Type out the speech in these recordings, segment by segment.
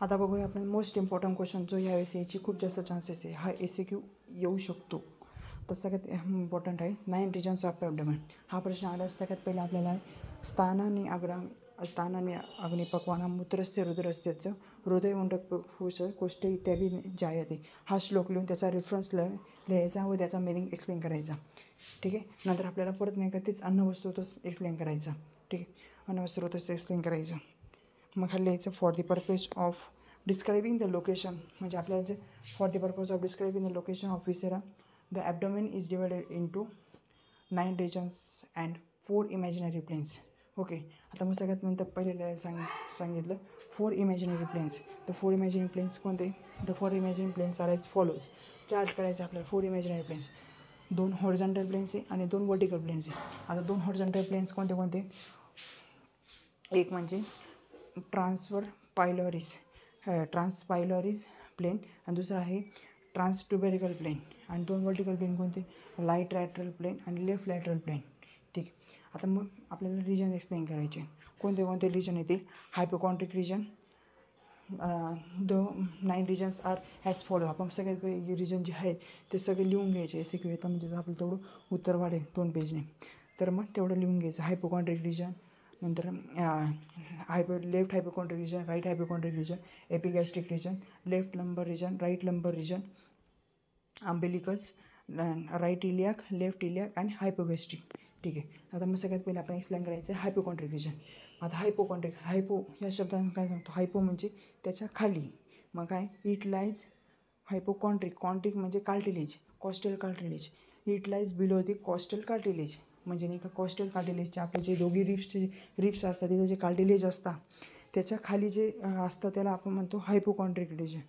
आता बघूया आपण मोस्ट इम्पॉर्टंट क्वेश्चन जो यावेळेस यायची खूप जास्त चान्सेस आहे, हा SAQ येऊ शकतो. तर सगळ्यात इम्पॉर्टंट आहे 9 रिजन्स ऑफ ॲब्डोमेन. हा प्रश्न आल्यास सगळ्यात पहिला आपल्याला स्थानाने अग्निपक्वाना मूत्रस्य रुद्रस्यचं हृदय उंडकफुस कोष्ठ इत्यादी जायते. हा श्लोक लिहून त्याचा रेफरन्स लिहायचा व त्याचा मिनिंग एक्सप्लेन करायचा. ठीक आहे. नंतर आपल्याला परत नाही का तेच अन्नवस्त्रोतच एक्सप्लेन करायचं. ठीक आहे. अन्नवस्त्रोतच एक्सप्लेन करायचं. मग खाली लिहायचं for the purpose of describing the location, म्हणजे आपल्याला जे for the purpose of describing the location of viscera the abdomen is divided into 9 regions and 4 imaginary planes. Okay. आता मग सगळ्यात नंतर पहिले सांगितलं 4 इमॅजिनरी प्लेन्स. तर 4 इमॅजिनरी प्लेन्स कोणते? The 4 imaginary planes are as follows. Chart करायचं आपल्याला 4 इमॅजिनरी प्लेन्स. 2 हॉरिझॉन्टल प्लेन्स आहे आणि 2 वर्टिकल प्लेन्स आहे. आता 2 हॉरिझॉन्टल प्लेन्स कोणते कोणते? एक म्हणजे ट्रान्सपायलॉरिस प्लेन आणि दुसरा आहे ट्रान्सट्युबेरिकल प्लेन. आणि 2 वर्टिकल प्लेन कोणते? राईट लॅटरल प्लेन आणि लेफ्ट लॅटरल प्लेन. ठीक आहे. आता मग आपल्याला रिजन एक्सप्लेन करायचे. कोणते कोणते रिजन येतील? Hypochondriac region. The 9 regions are as follow. आपण सगळ्यात रिजन जे आहेत ते सगळे लिहून घ्यायचे. SAQ येतं म्हणजे आपलं तेवढं उत्तर वाढेल 2 पेजने. तर मग तेवढं लिहून घ्यायचं. हायपोकॉन्ट्रिक रिजन, नंतर left hypochondriac region, right hypochondriac region, epigastric region, left lumbar region, right lumbar region, umbilicus, right iliac, left iliac आणि हायपोगॅस्ट्रिक. ठीक आहे. आता मग सगळ्यात पहिले आपण एक्सप्लेन करायचं आहे हायपोकॉन्ट्रिक रिजन. आता हायपो या शब्दाने काय सांगतो? हायपो म्हणजे त्याच्या खाली. मग काय? It lies hypochondriac. कॉन्ट्रिक म्हणजे cartilage, costal cartilage. It lies below the costal cartilage. म्हणजे नाही का कॉस्टल कार्टिलेजचे आपले जे दोघी रिप्स असतात तिथे जे कार्टिलेज असतात त्याच्या खाली जे असतं त्याला आपण म्हणतो हायपोकॉन्ट्रिक रिजन.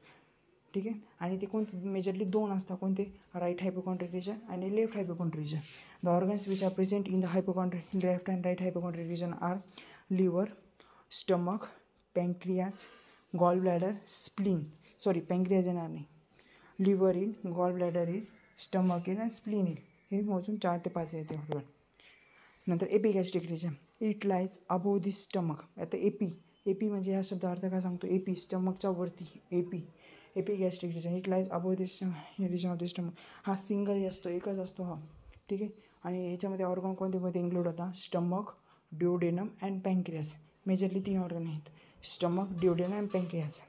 ठीक आहे. आणि ते कोणते? मेजरली 2 असतात. कोणते? राईट हायपोकॉन्ट्रिक रिजन आणि left hypochondriac region. The organs which are present in the hypochondriac left and right hypochondriac region are liver, stomach, pancreas, gall bladder, spleen. Pancreas येणार नाही. लिव्हर येईल, गॉल ब्लॅडर येईल, stomach येईल आणि spleen येईल. हे मोजून 4 ते 5 येते. नंतर epigastric region. It lies above the stomach. आता एपी म्हणजे ह्या शब्द अर्थ काय सांगतो? एपी स्टमकच्या वरती. Epigastric region. It lies above the region of the stomach. हा सिंगल असतो, एकच असतो हा. ठीक आहे. आणि ह्याच्यामध्ये ऑर्गन कोणते कोणते इन्क्लूड होता? Stomach, duodenum and pancreas. Majorly 3 organ आहेत. Stomach, duodenum and pancreas.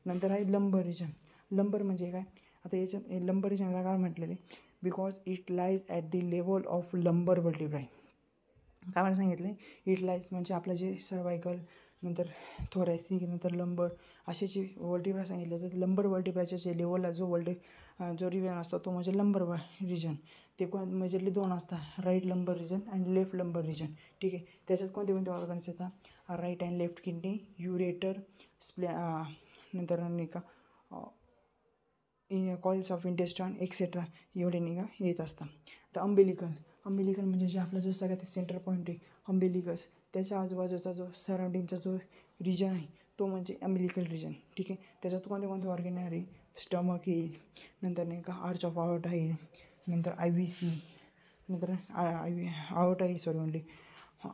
नंतर आहे लंबर रिजन. लंबर म्हणजे काय? आता याच्यात लंबर रिजनला काय म्हटलेले? Because it lies at the level of लंबर वर्टिब्राय. काय मला सांगितलं? इट लाईज म्हणजे आपलं जे सर्वायकल, नंतर थोरॅसिक, नंतर लंबर असे जे वर्टिब्रा सांगितले तर लंबर वर्टिब्राच्या जे लेवलला जो रिजन असतो तो म्हणजे लंबर रिजन. ते मेजरली 2 असतात. राईट लंबर रिजन आणि लेफ्ट लंबर रिजन. ठीक आहे. त्याच्यात कोणते कोणते ऑर्गन्स येतात? Right and left kidney, ureter, नंतर नाही का कॉइल्स ऑफ इंटेस्टाइन एक्सेट्रा एवढे निघा येत असतात. तर अंबिलिकल म्हणजे जे आपला जो सगळ्यात सेंटर पॉईंट आहे अंबिलिकस, त्याच्या आजूबाजूचा जो सराउंडिंगचा जो रिजन आहे तो म्हणजे अंबिलिकल रिजन. ठीक आहे. त्याच्यात कोणते कोणते ऑर्गन आहे? स्टमक येईल, नंतर नाही का आर्च ऑफ आयोर्टा येईल, नंतर IVC, नंतर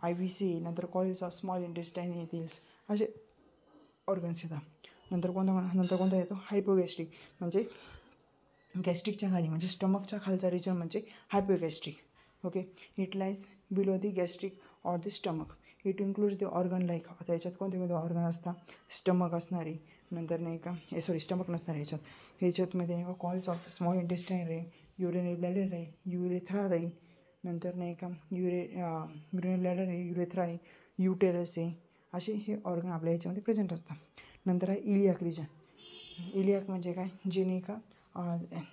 IVC, नंतर कॉइल्स ऑफ स्मॉल इंटेस्टाइन येतील. असे ऑर्गन्स येतात. नंतर कोणता येतो? हायपोगॅस्ट्रिक म्हणजे गॅस्ट्रिकच्या खाली, म्हणजे स्टमकच्या खालचा रिजन म्हणजे hypogastric. Okay. It lies below the gastric or the stomach. It includes the organ like. आता याच्यात कोणते कोणते ऑर्गन असतात? स्टमक असणारी, नंतर नाही का स्टमक नसणारी ह्याच्यातमध्ये नाही का कॉल्स ऑफ स्मॉल इंटेस्टाइन राहील, युरिनरी ब्लॅडर राहील, युरेथ्रा राहील, नंतर नाही का युरिनरी ब्लॅडर आहे, युरेथ्रा आहे, युटेरस आहे. असे हे ऑर्गन आपल्या याच्यामध्ये प्रेझेंट असतात. नंतर आहे इलियाक रिजन. इलियाक म्हणजे काय? जे नाही का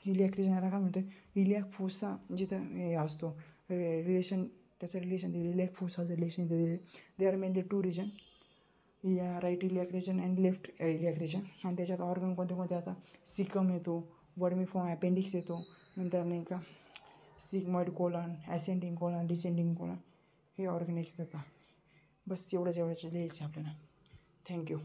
इलियाक रिजनला काय म्हणतं? इलियाक फोसा जिथं हे असतो रिलेशन, त्याचं रिलेशन दिले इलियाक फोसाचं रिलेशन दिले. They are mainly 2 region, right iliac region and left iliac region. आणि त्याच्यात ऑर्गन कोणते कोणते? आता सिकम येतो, वर्मिफॉर्म अपेंडिक्स येतो, नंतर नाही का sigmoid colon, ascending colon, descending colon हे ऑर्गन येतात. बस एवढंच लिहायचं आपल्याला. थँक्यू.